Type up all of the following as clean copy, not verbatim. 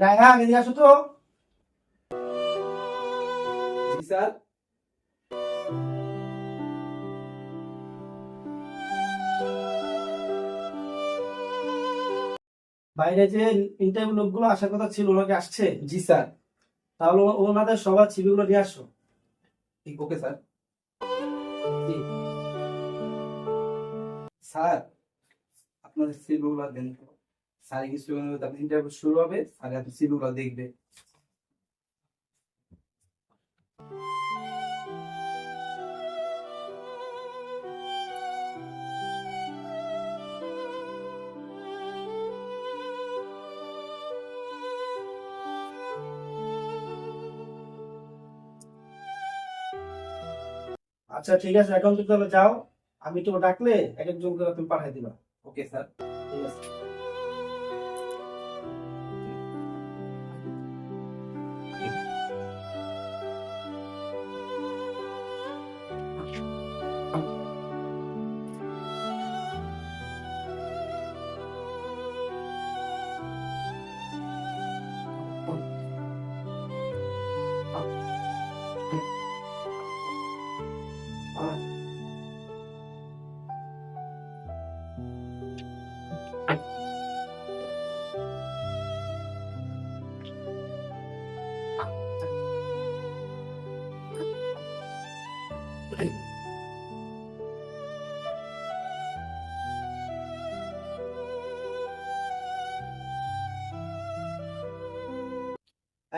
রায়হান এদিকে আসো তো। জি স্যার। বাইরে যে ইন্টারভিউ লোকগুলো আসার কথা ছিল ওরা কি আসছে? জি স্যার। তাহলে ওনাদের সবার ছবিগুলো নিয়ে আসো। ঠিক, ওকে স্যার। জি। স্যার আপনাদের সিভিগুলো দেন তো। স্যার কিছু ইন্টারভিউ শুরু হবে, স্যার আপনার সিভিগুলো দেখবে। আচ্ছা ঠিক আছে, এখন তুমি তাহলে যাও। আমি তো ডাকলে এক একজন করে তুমি পাঠিয়ে দিবা। Okay sir. ঠিক আছে।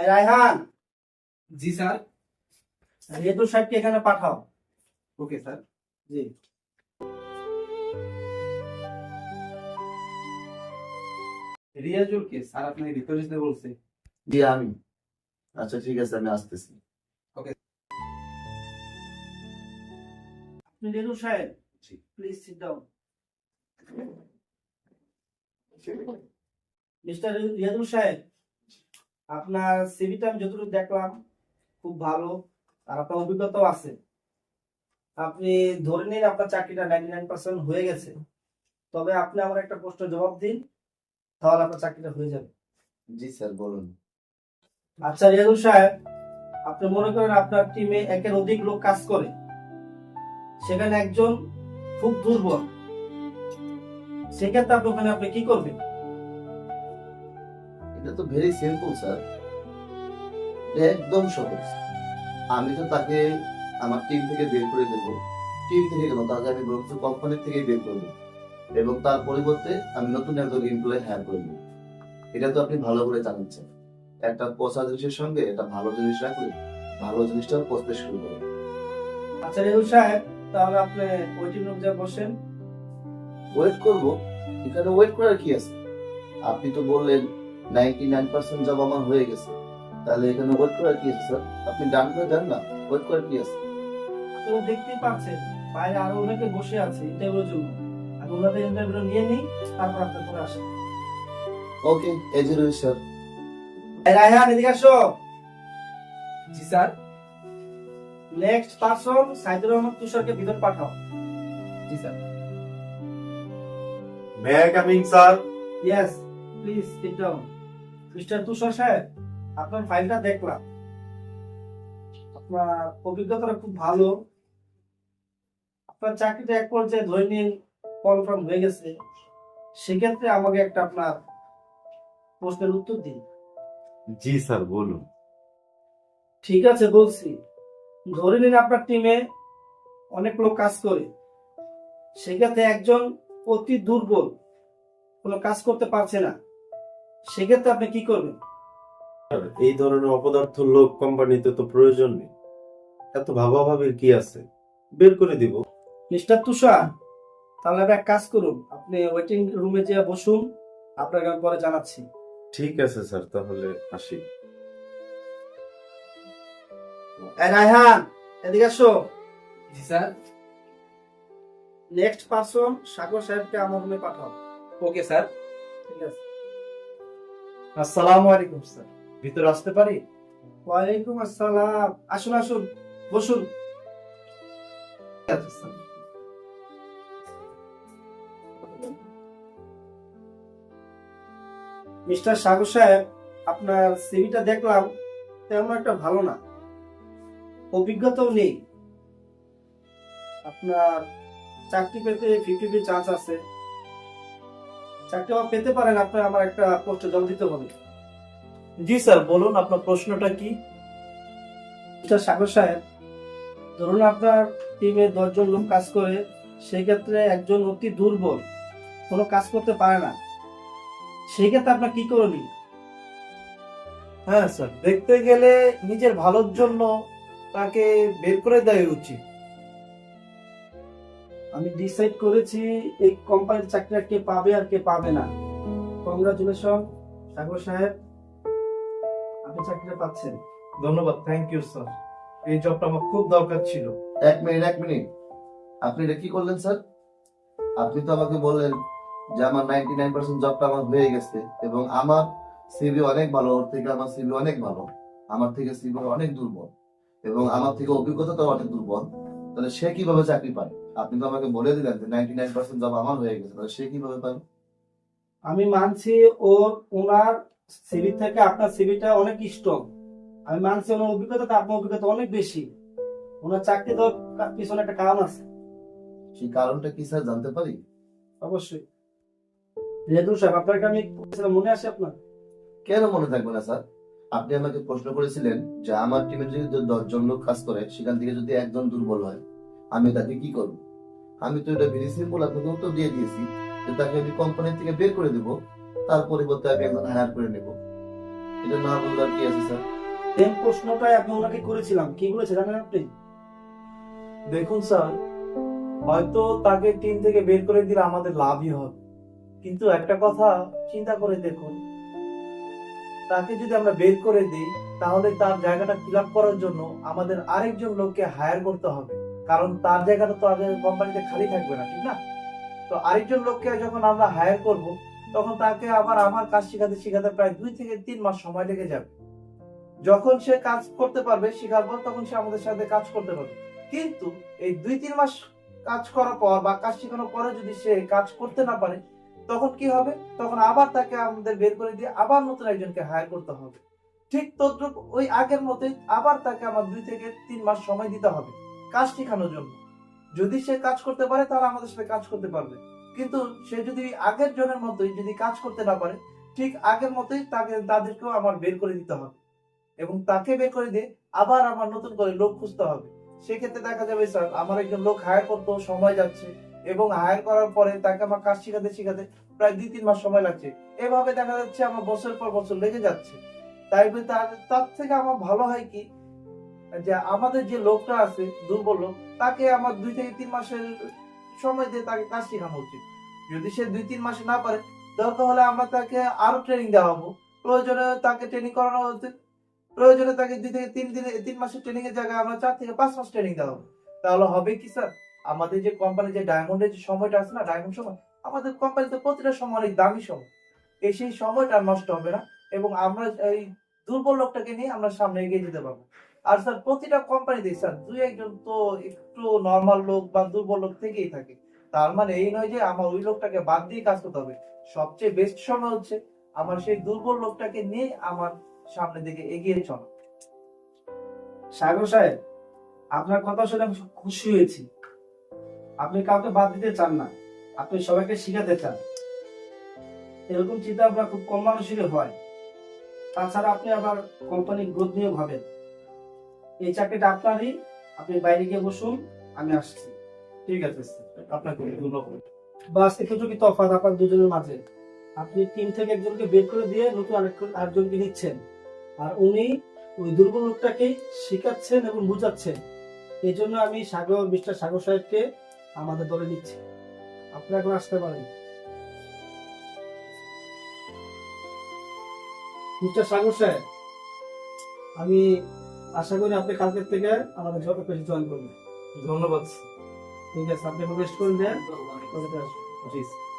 এই রায়হান, জি স্যার। রেদু সাহেবকে এখানে পাঠাও। Okay sir. জি। রিয়াজুল কে স্যার আপনাকে ভিতরে যেতে বলছে? জি আমি। আচ্ছা ঠিক আছে, আমি আসতেছি। ওকে। আপনি রেদু সাহেব, জি। Please sit down. Mister Riadul সাহেব, আপনার সিভিটা আমি যতটুকু দেখলাম খুব ভালো, আর আপনার অভিজ্ঞতাও আছে। আপনি ধরে নিন আপনার চাকরিটা 99% হয়ে গেছে। তবে আপনি আমার একটা প্রশ্নের জবাব দিন, তাহলে আপনার চাকরিটা হয়ে যাবে। জি স্যার, বলুন। আচ্ছা রিয়াদুল সাহেব, আপনি মনে করেন আপনার টিমে একের অধিক লোক কাজ করে, সেখানে একজন খুব দুর্বল, সেক্ষেত্রে আপনি কি করবেন? এটা তো ভেরি সিম্পল স্যার, একদম সহজ। আমি তো তাকে আমার টিম থেকে বের করে দেবো। টিম থেকে কেন, তাকে আমি বরঞ্চ কোম্পানি থেকে বের করবো এবং তার পরিবর্তে আমি নতুন একজন এমপ্লয়ি হায়ার করবো। এটা তো আপনি ভালো করে জানাচ্ছেন। একটা পচা জিনিসের সঙ্গে একটা ভালো জিনিস রাখলে ভালো জিনিসটাও পচতে শুরু করে। আচ্ছা রিয়াদুল সাহেব, তাহলে আপনি ওয়েটিং রুম যা বসেন। ওয়েট করবো? এখানে ওয়েট করার কি আছে? আপনি তো বললেন 99% জব আমার হয়ে গেছে, তাহলে এখানে ওয়েট করার কি আছে স্যার? আপনি ডান করে দেন না, ওয়েট করার কি আছে? আপনি তো দেখতেই পাচ্ছেন বাইরে আরো অনেকে বসে আছে ইন্টারভিউর জন্য। আমি ওনাদের ইন্টারভিউ নিয়ে নিই, তারপর আপনার করে আসেন। Okay, as you wish sir. Raihan এদিকে আসো। জি sir. Next person Saidur Rahman তুষারকে ভিতর পাঠাও। জি sir. May I come in, sir? Yes, please sit down. Mister Tushar সাহেব, আপনার ফাইলটা দেখলাম, আপনার অভিজ্ঞতাটা খুব ভালো। আপনার চাকরিটা এক পর্যায়ে ধরে নিন কনফার্ম হয়ে গেছে। সেক্ষেত্রে আমাকে একটা আপনার প্রশ্নের উত্তর দিন। জি স্যার, বলুন। ঠিক আছে বলছি। ধরে নিন আপনার টিমে অনেক লোক কাজ করে, সেক্ষেত্রে একজন অতি দুর্বল, কোনো কাজ করতে পারছে না, সেক্ষেত্রে আপনি কি করবেন? এই ধরনের অপদার্থ লোক কোম্পানিতে তো প্রয়োজন নেই। এত ভাবাভাবির কি আছে? বের করে দিব। মিস্টার তুষার, তাহলে আপনি এক কাজ করুন, আপনি ওয়েটিং রুমে যেয়ে বসুন, আপনাকে আমি পরে জানাচ্ছি। ঠিক আছে স্যার, তাহলে আসি। রায়হান এদিকে আসো। জি স্যার। নেক্সট পারসন সাগর সাহেবকে আমার রুমে পাঠাও। Okay sir. ঠিক আছে। আসসালামু আলাইকুম স্যার, ভিতরে আসতে পারি? ওয়ালাইকুম আসসালাম, আসুন আসুন, বসুন। আচ্ছা স্যার। মিস্টার সাগর সাহেব, আপনার সিভিটা দেখলাম তেমন একটা ভালো না, অভিজ্ঞতাও নেই। আপনার চাকরি পেতে 50-50 চান্স আছে। চাকরি আবার পেতে পারেন, আপনার আমার একটা পোস্টে জল দিতে হবে। জি স্যার, বলুন আপনার প্রশ্নটা কি? মিস্টার সাগর সাহেব, ধরুন আপনার টিমে 10 জন লোক কাজ করে, সেই ক্ষেত্রে একজন অতি দুর্বল, কোনো কাজ করতে পারে না, সেই ক্ষেত্রে আপনার কি করণীয়? হ্যাঁ স্যার, দেখতে গেলে নিজের ভালোর জন্য তাকে বের করে দেওয়া উচিত। আমি ডিসাইড করেছি এই কোম্পানির চাকরিটা কে পাবে আর কে পাবে না। কংগ্রাচুলেশন সাগর সাহেব, আপনি চাকরিটা পাচ্ছেন। ধন্যবাদ, থ্যাংক ইউ স্যার। এই জবটা আমার খুব দরকার ছিল। এক মিনিট, আপনি এটা কি করলেন স্যার? আপনি তো আমাকে বললেন যে আমার 99% জবটা আমার হয়ে গেছে এবং আমার সিভি অনেক ভালো, ওর থেকে আমার সিভি অনেক ভালো, আমার থেকে সিভি অনেক দুর্বল এবং আমার থেকে অভিজ্ঞতাটাও অনেক দুর্বল। তাহলে সে কিভাবে চাকরি পায়? আপনি তো আমাকে বলে দিলেন যে 99% জব আমার হয়ে গেছে, তাহলে সে কিভাবে পায়? আমি মানছি ওনার সিভি থেকে আপনার সিভিটা অনেক স্ট্রং। আমি মানছি ওনার অভিজ্ঞতা আপনার অভিজ্ঞতা অনেক বেশি। ওনার চাকরি দেওয়ার পিছনে একটা কারণ আছে। সেই কারণটা কি স্যার জানতে পারি? অবশ্যই। রেদুল সাহেব, আপনাকে আমি বলেছিলাম, মনে আছে আপনার? কেন মনে থাকবে না স্যার? আপনি আমাকে প্রশ্ন করেছিলেন যে আমার টিমে যদি 10 জন লোক কাজ করে, সেখান থেকে যদি একজন দুর্বল হয় আমি তাকে কি করব? আমি তো এটা ভেরি সিম্পল আপনাকে উত্তর দিয়ে দিয়েছি যে তাকে আমি কোম্পানি থেকে বের করে দেব, তার পরিবর্তে আমি একজন হায়ার করে নেব। এটা না বললে আর কি আছে স্যার? সেম প্রশ্নটাই আমি ওনাকে করেছিলাম, কি বলেছে জানেন আপনি? দেখুন স্যার, হয়তো তাকে টিম থেকে বের করে দিলে আমাদের লাভই হবে, কিন্তু একটা কথা চিন্তা করে দেখুন, তাকে যদি আমরা বের করে দিই তাহলে তার জায়গাটা ফিল আপ করার জন্য আমাদের আরেকজন লোককে হায়ার করতে হবে, কারণ তার জায়গাটা তো আগে কোম্পানিতে খালি থাকবে না, ঠিক না? তো আরেকজন লোককে যখন আমরা হায়ার করব, তখন তাকে আবার আমার কাজ শিখাতে শিখাতে প্রায় 2 থেকে 3 মাস সময় লেগে যাবে। যখন সে কাজ করতে পারবে, শিখার পর, তখন সে আমাদের সাথে কাজ করতে পারবে। কিন্তু এই 2-3 মাস কাজ করার পর বা কাজ শেখানোর পরে যদি সে কাজ করতে না পারে, তখন কি হবে? তখন আবার তাকে আমাদের বের করে দিয়ে আবার নতুন একজনকে হায়ার করতে হবে। ঠিক তদ্রুপ ওই আগের মতোই আবার তাকে আমার 2 থেকে 3 মাস সময় দিতে হবে কাজ শেখানোর জন্য। যদি সে কাজ করতে পারে তাহলে আমাদের সাথে কাজ করতে পারবে, কিন্তু সে যদি আগের জনের মতোই যদি কাজ করতে না পারে, ঠিক আগের মতোই তাদেরকেও আমার বের করে দিতে হবে এবং তাকে বের করে দিয়ে আবার আমার নতুন করে লোক খুঁজতে হবে। সেক্ষেত্রে দেখা যাবে স্যার, আমার একজন লোক হায়ার করতেও সময় যাচ্ছে এবং হায়ার করার পরে তাকে আমার কাজ শিখাতে শিখাতে প্রায় 2-3 মাস সময় লাগছে। এভাবে দেখা যাচ্ছে আমার বছরের পর বছর লেগে যাচ্ছে। তাই তার থেকে আমার ভালো হয় কি, যে আমাদের যে লোকটা আছে দুর্বল লোক, তাকে আমার 2 থেকে 3 মাসের সময় দিয়ে তাকে কাজ শেখানো উচিত। যদি সে 2-3 মাসে না পারে, দরকার হলে আমরা তাকে আরো ট্রেনিং দেওয়াবো। প্রয়োজনে তাকে ট্রেনিং করানো উচিত। প্রয়োজনে তাকে 2 থেকে 3 মাসের ট্রেনিং এর জায়গায় আমরা 4 থেকে 5 মাস ট্রেনিং দেওয়াবো। তাহলে হবে কি স্যার, আমাদের যে কোম্পানি যে ডায়মন্ডের যে সময়টা আছে না, ডায়মন্ড সময়, আমাদের কোম্পানিতে প্রতিটা সময় অনেক দামি সময়। সেই সময়টা নষ্ট হবে না এবং আমরা এই দুর্বল লোকটাকে নিয়ে আমরা সামনে এগিয়ে যেতে পারবো। আর স্যার, প্রতিটা কোম্পানিতে স্যার 2-1 জন তো একটু নর্মাল লোক বা দুর্বল লোক থেকেই থাকে। তার মানে এই নয় যে আমার ওই লোকটাকে বাদ দিয়ে কাজ করতে হবে। সবচেয়ে বেস্ট সময় হচ্ছে আমার সেই দুর্বল লোকটাকে নিয়ে আমার সামনের দিকে এগিয়ে চলা। সাগর সাহেব, আপনার কথা শুনে আমি খুব খুশি হয়েছি। আপনি কাউকে বাদ দিতে চান না, আপনি সবাইকে শিখাতে চান। এরকম চিন্তা ভাবনা খুব কম মানুষেরই হয়। তাছাড়া আপনি আবার কোম্পানির গ্রোথ নিয়ে ভাবেন। এই চাকরিটা আপনারই, আপনি বাইরে গিয়ে বসুন, আমি আসছি। ঠিক আছে স্যার, আপনাকে ধন্যবাদ। বাস এতটুকু তফাৎ আপনার দুজনের মাঝে। আপনি টিম থেকে একজনকে বের করে দিয়ে নতুন আরেকজনকে নিচ্ছেন, আর উনি ওই দুর্বল লোকটাকেই শিখাচ্ছেন এবং বুঝাচ্ছেন। এই জন্য আমি মিস্টার সাগর সাহেবকে আমাদের দলে নিচ্ছি। আপনারা এখন আসতে পারেন। মিস্টার সাগর সাহেব, আমি আশা করি আপনি কালকের থেকে আমাদের অফিসে জয়েন করবেন। ধন্যবাদ স্যার। ঠিক আছে, আপনি রেস্ট করে দেন। জি স্যার।